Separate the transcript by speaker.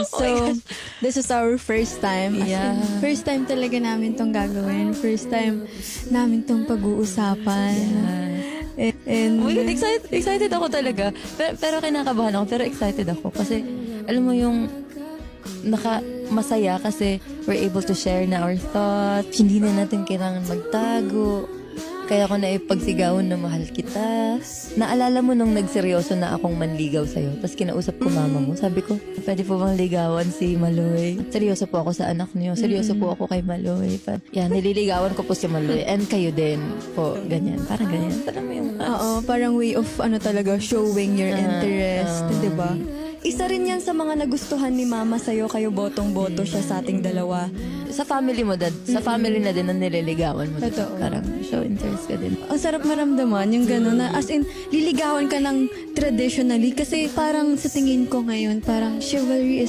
Speaker 1: So, this is our first time. As in,
Speaker 2: Yeah.
Speaker 1: first time talaga namin tong gagawin. First time namin tong pag-uusapan. And,
Speaker 2: Oh my God, excited ako talaga. Pero kinakabahan ako, pero excited ako. Kasi, alam mo yung masaya kasi we're able to share na our thoughts. Hindi na natin kailangan magtago. Kaya ko na ipagsigawan na mahal kita. Naalala mo nung nagseryoso na akong manligaw sa'yo. Tapos kinausap ko mama mo. Sabi ko, pwede po bang ligawan si Maloy? Seryoso po ako sa anak niyo. Seryoso po ako kay Maloy. Yan, nililigawan ko po si Maloy. And kayo din po. Ganyan. Parang ganyan. Parang mo yung...
Speaker 1: oo, parang way of talaga showing your interest, 'di ba? Isa rin yan sa mga nagustuhan ni Mama sa'yo, kayo botong-boto siya sa ating dalawa.
Speaker 2: Sa family mo, Dad. Sa family na din ang nililigawan mo.
Speaker 1: Totoo.
Speaker 2: Parang show interest ka din.
Speaker 1: Ang sarap maramdaman yung gano'n na as in, liligawan ka ng traditionally kasi parang sa tingin ko ngayon, parang chivalry is